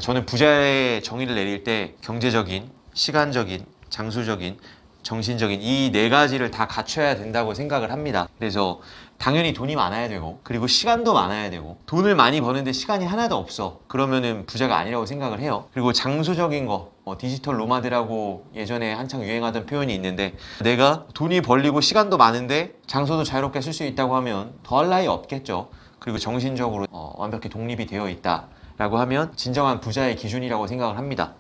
저는 부자의 정의를 내릴 때 경제적인, 시간적인, 장수적인, 정신적인 이 네 가지를 다 갖춰야 된다고 생각을 합니다. 그래서 당연히 돈이 많아야 되고, 그리고 시간도 많아야 되고, 돈을 많이 버는데 시간이 하나도 없어. 그러면은 부자가 아니라고 생각을 해요. 그리고 장수적인 거, 디지털 노마드라고 예전에 한창 유행하던 표현이 있는데, 내가 돈이 벌리고 시간도 많은데 장소도 자유롭게 쓸 수 있다고 하면 더할 나위 없겠죠. 그리고 정신적으로 완벽히 독립이 되어 있다라고 하면 진정한 부자의 기준이라고 생각을 합니다.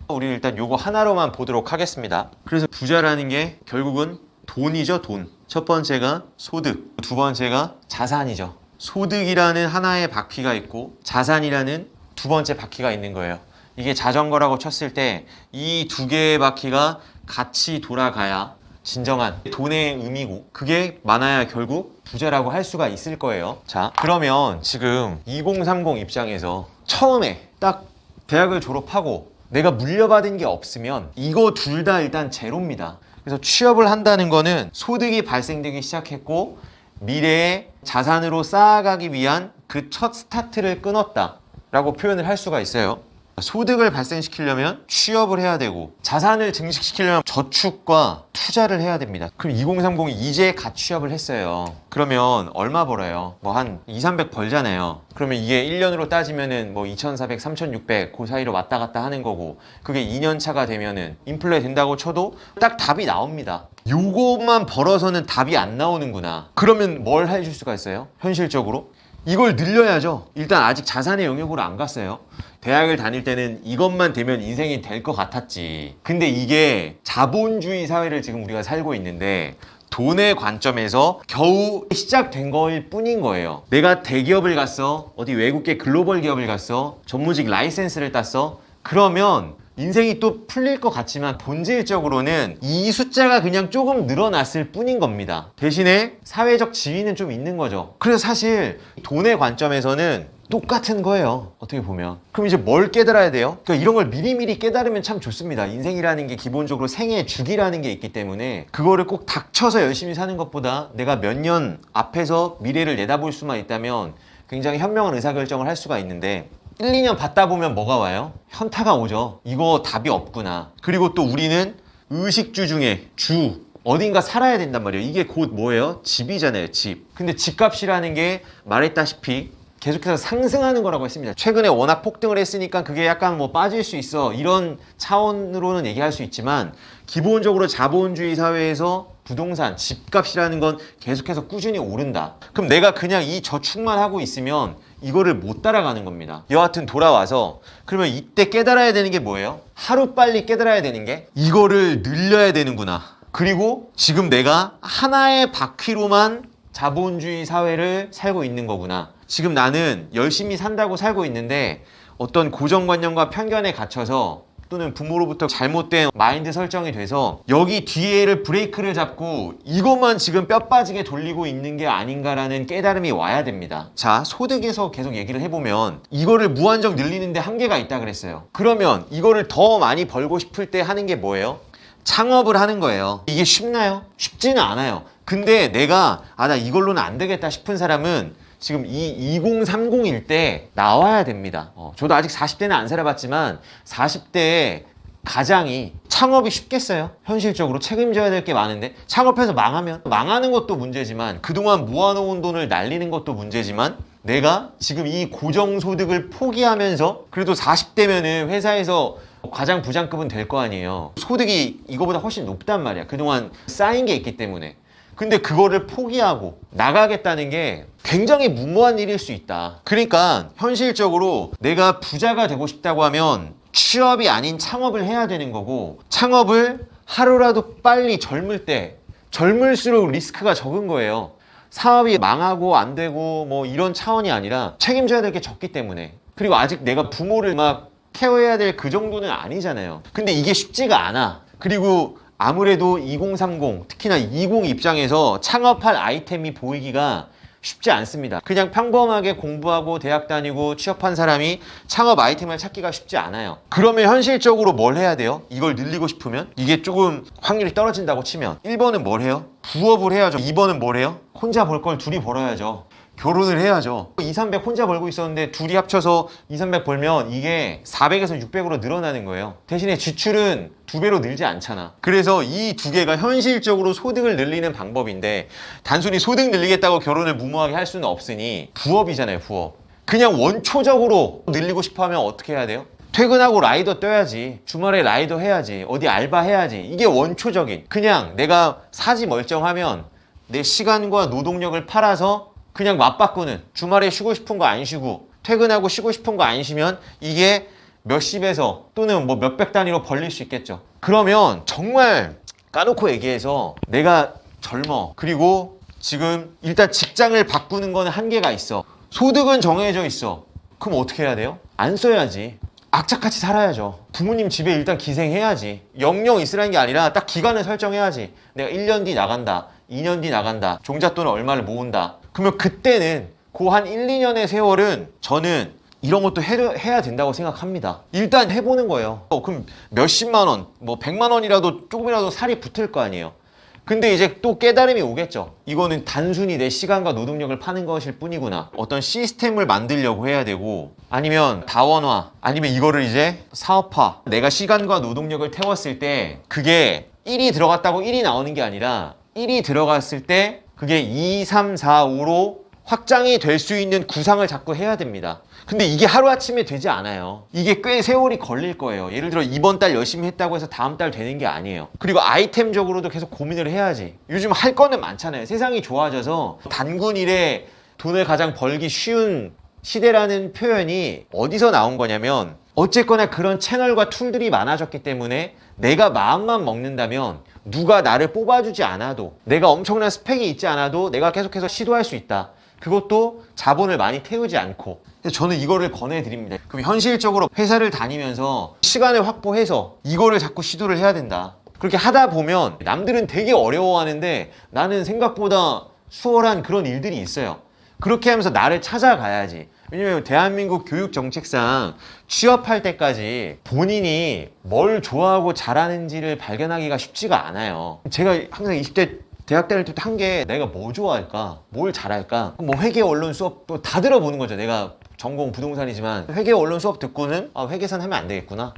우리는 일단 요거 하나로만 보도록 하겠습니다. 그래서 부자라는 게 결국은 돈이죠, 돈. 첫 번째가 소득, 두 번째가 자산이죠. 소득이라는 하나의 바퀴가 있고 자산이라는 두 번째 바퀴가 있는 거예요. 이게 자전거라고 쳤을 때 이 두 개의 바퀴가 같이 돌아가야 진정한 돈의 의미고, 그게 많아야 결국 부자라고 할 수가 있을 거예요. 자, 그러면 지금 2030 입장에서 처음에 딱 대학을 졸업하고 내가 물려받은 게 없으면 이거 둘 다 일단 제로입니다. 그래서 취업을 한다는 거는 소득이 발생되기 시작했고 미래의 자산으로 쌓아가기 위한 그 첫 스타트를 끊었다 라고 표현을 할 수가 있어요. 소득을 발생시키려면 취업을 해야 되고, 자산을 증식시키려면 저축과 투자를 해야 됩니다. 그럼 2030이 이제 갓 취업을 했어요. 그러면 얼마 벌어요? 뭐 한 200~300 벌잖아요. 그러면 이게 1년으로 따지면은 뭐 2,400, 3,600 그 사이로 왔다 갔다 하는 거고, 그게 2년 차가 되면은 인플레 된다고 쳐도 딱 답이 나옵니다. 요것만 벌어서는 답이 안 나오는구나. 그러면 뭘 해줄 수가 있어요? 현실적으로? 이걸 늘려야죠. 일단 아직 자산의 영역으로 안 갔어요. 대학을 다닐 때는 이것만 되면 인생이 될 것 같았지. 근데 이게 자본주의 사회를 지금 우리가 살고 있는데 돈의 관점에서 겨우 시작된 거일 뿐인 거예요. 내가 대기업을 갔어, 어디 외국계 글로벌 기업을 갔어, 전무직 라이센스를 땄어, 그러면 인생이 또 풀릴 것 같지만 본질적으로는 이 숫자가 그냥 조금 늘어났을 뿐인 겁니다. 대신에 사회적 지위는 좀 있는 거죠. 그래서 사실 돈의 관점에서는 똑같은 거예요, 어떻게 보면. 그럼 이제 뭘 깨달아야 돼요? 그러니까 이런 걸 미리미리 깨달으면 참 좋습니다. 인생이라는 게 기본적으로 생의 주기라는 게 있기 때문에 그거를 꼭 닥쳐서 열심히 사는 것보다 내가 몇 년 앞에서 미래를 내다볼 수만 있다면 굉장히 현명한 의사결정을 할 수가 있는데, 1, 2년 받다 보면 뭐가 와요? 현타가 오죠. 이거 답이 없구나. 그리고 또 우리는 의식주 중에 주, 어딘가 살아야 된단 말이에요. 이게 곧 뭐예요? 집이잖아요, 집. 근데 집값이라는 게 말했다시피 계속해서 상승하는 거라고 했습니다. 최근에 워낙 폭등을 했으니까 그게 약간 뭐 빠질 수 있어, 이런 차원으로는 얘기할 수 있지만, 기본적으로 자본주의 사회에서 부동산, 집값이라는 건 계속해서 꾸준히 오른다. 그럼 내가 그냥 이 저축만 하고 있으면 이거를 못 따라가는 겁니다. 여하튼 돌아와서 그러면 이때 깨달아야 되는 게 뭐예요? 하루빨리 깨달아야 되는 게 이거를 늘려야 되는구나. 그리고 지금 내가 하나의 바퀴로만 자본주의 사회를 살고 있는 거구나. 지금 나는 열심히 산다고 살고 있는데 어떤 고정관념과 편견에 갇혀서, 또는 부모로부터 잘못된 마인드 설정이 돼서 여기 뒤에를 브레이크를 잡고 이것만 지금 뼈 빠지게 돌리고 있는 게 아닌가라는 깨달음이 와야 됩니다. 자, 소득에서 계속 얘기를 해보면 이거를 무한정 늘리는데 한계가 있다 그랬어요. 그러면 이거를 더 많이 벌고 싶을 때 하는 게 뭐예요? 창업을 하는 거예요. 이게 쉽나요? 쉽지는 않아요. 근데 내가 나 이걸로는 안 되겠다 싶은 사람은 지금 이 2030일 때 나와야 됩니다. 저도 아직 40대는 안 살아봤지만 40대에 가장이 창업이 쉽겠어요? 현실적으로 책임져야 될 게 많은데, 창업해서 망하면 망하는 것도 문제지만 그동안 모아놓은 돈을 날리는 것도 문제지만, 내가 지금 이 고정소득을 포기하면서 그래도 40대면은 회사에서 과장 부장급은 될 거 아니에요. 소득이 이거보다 훨씬 높단 말이야. 그동안 쌓인 게 있기 때문에. 근데 그거를 포기하고 나가겠다는 게 굉장히 무모한 일일 수 있다. 그러니까 현실적으로 내가 부자가 되고 싶다고 하면 취업이 아닌 창업을 해야 되는 거고, 창업을 하루라도 빨리 젊을 때, 젊을수록 리스크가 적은 거예요. 사업이 망하고 안 되고 뭐 이런 차원이 아니라 책임져야 될 게 적기 때문에. 그리고 아직 내가 부모를 막 케어해야 될 그 정도는 아니잖아요. 근데 이게 쉽지가 않아. 그리고 아무래도 2030, 특히나 20 입장에서 창업할 아이템이 보이기가 쉽지 않습니다. 그냥 평범하게 공부하고 대학 다니고 취업한 사람이 창업 아이템을 찾기가 쉽지 않아요. 그러면 현실적으로 뭘 해야 돼요? 이걸 늘리고 싶으면? 이게 조금 확률이 떨어진다고 치면 1번은 뭘 해요? 부업을 해야죠. 2번은 뭘 해요? 혼자 벌 걸 둘이 벌어야죠. 결혼을 해야죠. 2, 300 혼자 벌고 있었는데 둘이 합쳐서 2, 300 벌면 이게 400에서 600으로 늘어나는 거예요. 대신에 지출은 2배로 늘지 않잖아. 그래서 이 두 개가 현실적으로 소득을 늘리는 방법인데 단순히 소득 늘리겠다고 결혼을 무모하게 할 수는 없으니 부업이잖아요, 부업. 그냥 원초적으로 늘리고 싶어 하면 어떻게 해야 돼요? 퇴근하고 라이더 떠야지. 주말에 라이더 해야지. 어디 알바 해야지. 이게 원초적인. 그냥 내가 사지 멀쩡하면 내 시간과 노동력을 팔아서 그냥 맞바꾸는. 주말에 쉬고 싶은 거 안 쉬고 퇴근하고 쉬고 싶은 거 안 쉬면 이게 몇십에서 또는 뭐 몇백 단위로 벌릴 수 있겠죠. 그러면 정말 까놓고 얘기해서 내가 젊어. 그리고 지금 일단 직장을 바꾸는 거는 한계가 있어. 소득은 정해져 있어. 그럼 어떻게 해야 돼요? 안 써야지. 악착같이 살아야죠. 부모님 집에 일단 기생해야지. 영영 있으라는 게 아니라 딱 기간을 설정해야지. 내가 1년 뒤 나간다. 2년 뒤 나간다. 종잣돈을 얼마를 모은다. 그러면 그때는 그 한 1, 2년의 세월은 저는 이런 것도 해야 된다고 생각합니다. 일단 해보는 거예요. 그럼 몇십만 원, 뭐 100만 원이라도 조금이라도 살이 붙을 거 아니에요. 근데 이제 또 깨달음이 오겠죠. 이거는 단순히 내 시간과 노동력을 파는 것일 뿐이구나. 어떤 시스템을 만들려고 해야 되고 아니면 다원화 아니면 이거를 이제 사업화. 내가 시간과 노동력을 태웠을 때 그게 1이 들어갔다고 1이 나오는 게 아니라 1이 들어갔을 때 그게 2, 3, 4, 5로 확장이 될 수 있는 구상을 자꾸 해야 됩니다. 근데 이게 하루아침에 되지 않아요. 이게 꽤 세월이 걸릴 거예요. 예를 들어 이번 달 열심히 했다고 해서 다음 달 되는 게 아니에요. 그리고 아이템적으로도 계속 고민을 해야지. 요즘 할 거는 많잖아요. 세상이 좋아져서 단군 일에 돈을 가장 벌기 쉬운 시대라는 표현이 어디서 나온 거냐면 어쨌거나 그런 채널과 툴들이 많아졌기 때문에 내가 마음만 먹는다면 누가 나를 뽑아주지 않아도 내가 엄청난 스펙이 있지 않아도 내가 계속해서 시도할 수 있다. 그것도 자본을 많이 태우지 않고. 저는 이거를 권해드립니다. 그럼 현실적으로 회사를 다니면서 시간을 확보해서 이거를 자꾸 시도를 해야 된다. 그렇게 하다 보면 남들은 되게 어려워하는데 나는 생각보다 수월한 그런 일들이 있어요. 그렇게 하면서 나를 찾아가야지. 왜냐면 대한민국 교육 정책상 취업할 때까지 본인이 뭘 좋아하고 잘하는지를 발견하기가 쉽지가 않아요. 제가 항상 20대 대학 다닐 때 한 게 내가 뭐 좋아할까? 뭘 잘할까? 뭐 회계 언론 수업도 다 들어보는 거죠. 내가 전공 부동산이지만 회계 언론 수업 듣고는 회계산 하면 안 되겠구나.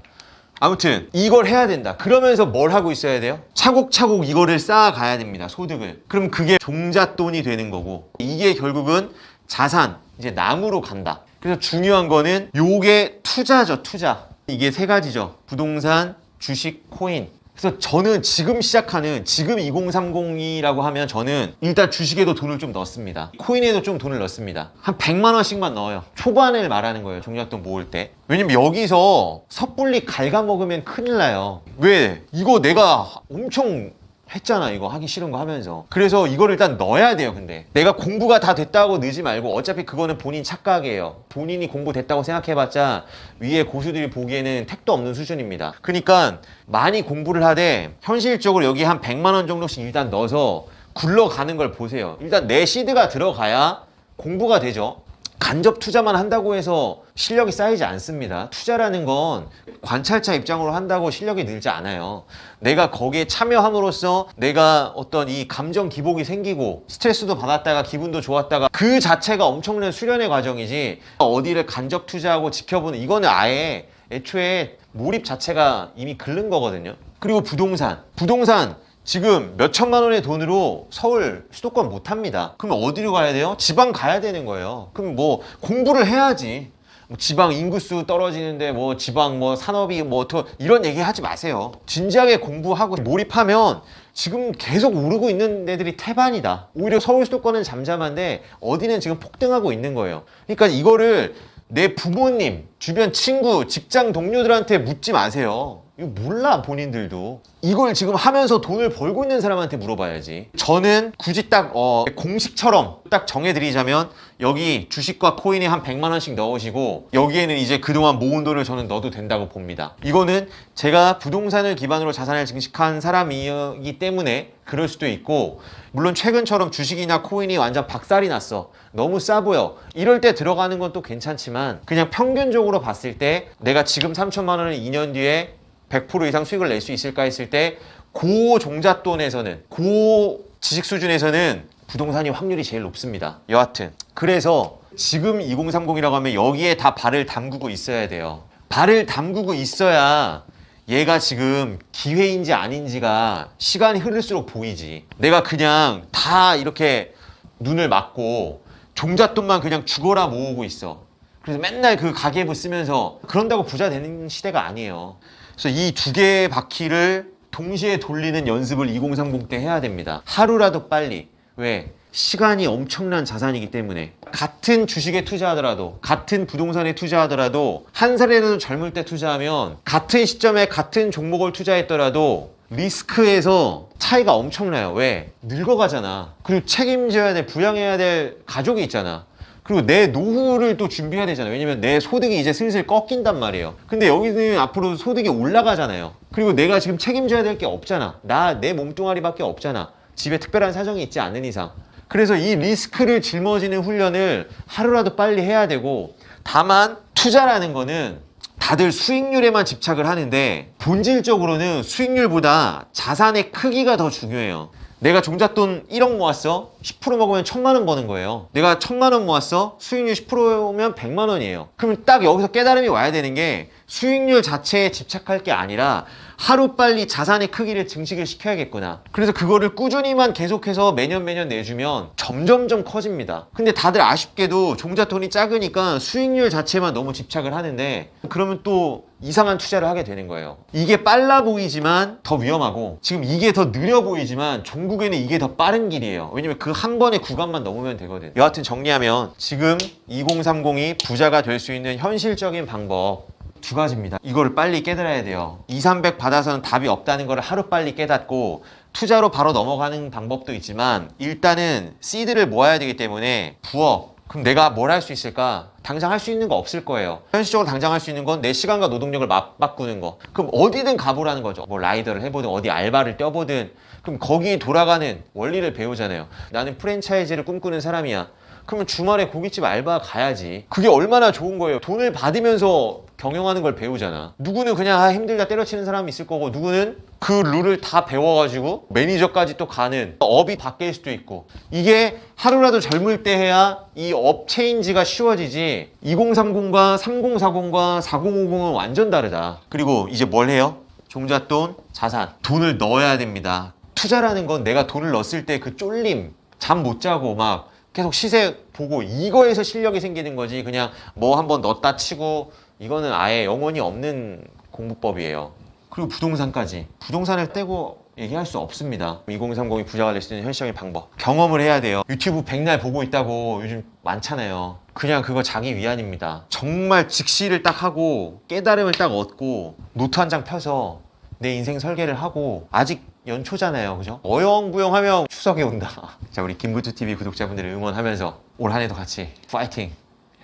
아무튼 이걸 해야 된다. 그러면서 뭘 하고 있어야 돼요? 차곡차곡 이거를 쌓아가야 됩니다. 소득을. 그럼 그게 종잣돈이 되는 거고 이게 결국은 자산, 이제 나무로 간다. 그래서 중요한 거는 요게 투자죠. 투자. 이게 세 가지죠. 부동산, 주식, 코인. 그래서 저는 지금 시작하는 지금 2030이라고 하면 저는 일단 주식에도 돈을 좀 넣습니다. 코인에도 좀 돈을 넣습니다. 한 100만 원씩만 넣어요. 초반을 말하는 거예요. 종잣돈 모을 때. 왜냐면 여기서 섣불리 갉아먹으면 큰일 나요. 왜? 이거 내가 엄청 했잖아. 이거 하기 싫은 거 하면서. 그래서 이걸 일단 넣어야 돼요. 근데 내가 공부가 다 됐다고 넣지 말고 어차피 그거는 본인 착각이에요. 본인이 공부 됐다고 생각해봤자 위에 고수들이 보기에는 택도 없는 수준입니다. 그러니까 많이 공부를 하되 현실적으로 여기 한 100만 원 정도씩 일단 넣어서 굴러가는 걸 보세요. 일단 내 시드가 들어가야 공부가 되죠. 간접 투자만 한다고 해서 실력이 쌓이지 않습니다. 투자라는 건 관찰자 입장으로 한다고 실력이 늘지 않아요. 내가 거기에 참여함으로써 내가 어떤 이 감정 기복이 생기고 스트레스도 받았다가 기분도 좋았다가 그 자체가 엄청난 수련의 과정이지 어디를 간접 투자하고 지켜보는 이거는 아예 애초에 몰입 자체가 이미 귰른 거거든요. 그리고 부동산 지금 몇 천만 원의 돈으로 서울 수도권 못 합니다. 그럼 어디로 가야 돼요? 지방 가야 되는 거예요. 그럼 뭐 공부를 해야지. 뭐 지방 인구수 떨어지는데 뭐 지방 뭐 산업이 뭐 이런 얘기 하지 마세요. 진지하게 공부하고 몰입하면 지금 계속 오르고 있는 애들이 태반이다. 오히려 서울 수도권은 잠잠한데 어디는 지금 폭등하고 있는 거예요. 그러니까 이거를 내 부모님, 주변 친구, 직장 동료들한테 묻지 마세요. 이거 몰라 본인들도. 이걸 지금 하면서 돈을 벌고 있는 사람한테 물어봐야지. 저는 굳이 딱 공식처럼 딱 정해드리자면 여기 주식과 코인에 한 100만 원씩 넣으시고 여기에는 이제 그동안 모은 돈을 저는 넣어도 된다고 봅니다. 이거는 제가 부동산을 기반으로 자산을 증식한 사람이기 때문에 그럴 수도 있고 물론 최근처럼 주식이나 코인이 완전 박살이 났어. 너무 싸 보여. 이럴 때 들어가는 건 또 괜찮지만 그냥 평균적으로 봤을 때 내가 지금 3천만 원을 2년 뒤에 100% 이상 수익을 낼 수 있을까 했을 때 고 종잣돈에서는 고 지식 수준에서는 부동산이 확률이 제일 높습니다. 여하튼 그래서 지금 2030이라고 하면 여기에 다 발을 담그고 있어야 돼요. 발을 담그고 있어야 얘가 지금 기회인지 아닌지가 시간이 흐를수록 보이지. 내가 그냥 다 이렇게 눈을 막고 종잣돈만 그냥 죽어라 모으고 있어. 그래서 맨날 그 가계부 쓰면서 그런다고 부자 되는 시대가 아니에요. 그래서 이 두 개의 바퀴를 동시에 돌리는 연습을 2030 때 해야 됩니다. 하루라도 빨리. 왜? 시간이 엄청난 자산이기 때문에. 같은 주식에 투자하더라도, 같은 부동산에 투자하더라도, 한 살이라도 젊을 때 투자하면 같은 시점에 같은 종목을 투자했더라도 리스크에서 차이가 엄청나요. 왜? 늙어가잖아. 그리고 책임져야 돼, 부양해야 될 가족이 있잖아. 그리고 내 노후를 또 준비해야 되잖아요. 왜냐면 내 소득이 이제 슬슬 꺾인단 말이에요. 근데 여기는 앞으로 소득이 올라가잖아요. 그리고 내가 지금 책임져야 될 게 없잖아. 내 몸뚱아리밖에 없잖아. 집에 특별한 사정이 있지 않는 이상. 그래서 이 리스크를 짊어지는 훈련을 하루라도 빨리 해야 되고, 다만 투자라는 거는 다들 수익률에만 집착을 하는데 본질적으로는 수익률보다 자산의 크기가 더 중요해요. 내가 종잣돈 1억 모았어. 10% 먹으면 1000만 원 버는 거예요. 내가 1000만 원 모았어. 수익률 10%면 100만 원이에요. 그러면 딱 여기서 깨달음이 와야 되는 게 수익률 자체에 집착할 게 아니라 하루빨리 자산의 크기를 증식을 시켜야겠구나. 그래서 그거를 꾸준히만 계속해서 매년 내주면 점점점 커집니다. 근데 다들 아쉽게도 종잣돈이 작으니까 수익률 자체만 너무 집착을 하는데 그러면 또 이상한 투자를 하게 되는 거예요. 이게 빨라 보이지만 더 위험하고, 지금 이게 더 느려 보이지만 종국에는 이게 더 빠른 길이에요. 왜냐면 그 한 번의 구간만 넘으면 되거든. 여하튼 정리하면 지금 2030이 부자가 될 수 있는 현실적인 방법 두 가지입니다. 이거를 빨리 깨달아야 돼요. 2, 300 받아서는 답이 없다는 걸 하루빨리 깨닫고 투자로 바로 넘어가는 방법도 있지만, 일단은 시드를 모아야 되기 때문에 부업, 그럼 내가 뭘 할 수 있을까? 당장 할 수 있는 거 없을 거예요. 현실적으로 당장 할 수 있는 건 내 시간과 노동력을 맞바꾸는 거. 그럼 어디든 가보라는 거죠. 뭐 라이더를 해보든 어디 알바를 떼보든. 그럼 거기 돌아가는 원리를 배우잖아요. 나는 프랜차이즈를 꿈꾸는 사람이야. 그러면 주말에 고깃집 알바 가야지. 그게 얼마나 좋은 거예요. 돈을 받으면서 경영하는 걸 배우잖아. 누구는 그냥 힘들다 때려치는 사람이 있을 거고, 누구는 그 룰을 다 배워가지고 매니저까지 또 가는 업이 바뀔 수도 있고. 이게 하루라도 젊을 때 해야 이 업 체인지가 쉬워지지, 2030과 3040과 4050은 완전 다르다. 그리고 이제 뭘 해요? 종잣돈, 자산. 돈을 넣어야 됩니다. 투자라는 건 내가 돈을 넣었을 때 그 쫄림, 잠 못 자고 막 계속 시세 보고 이거에서 실력이 생기는 거지, 그냥 뭐 한번 넣었다 치고 이거는 아예 영혼이 없는 공부법이에요. 그리고 부동산까지. 부동산을 떼고 얘기할 수 없습니다. 2030이 부자가 될 수 있는 현실적인 방법. 경험을 해야 돼요. 유튜브 백날 보고 있다고 요즘 많잖아요. 그냥 그거 자기 위안입니다. 정말 직시를 딱 하고 깨달음을 딱 얻고 노트 한 장 펴서 내 인생 설계를 하고, 아직 연초잖아요. 그죠? 어영부영하면 추석이 온다. 자, 우리 김부투TV 구독자분들을 응원하면서 올 한 해도 같이 파이팅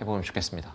해보면 좋겠습니다.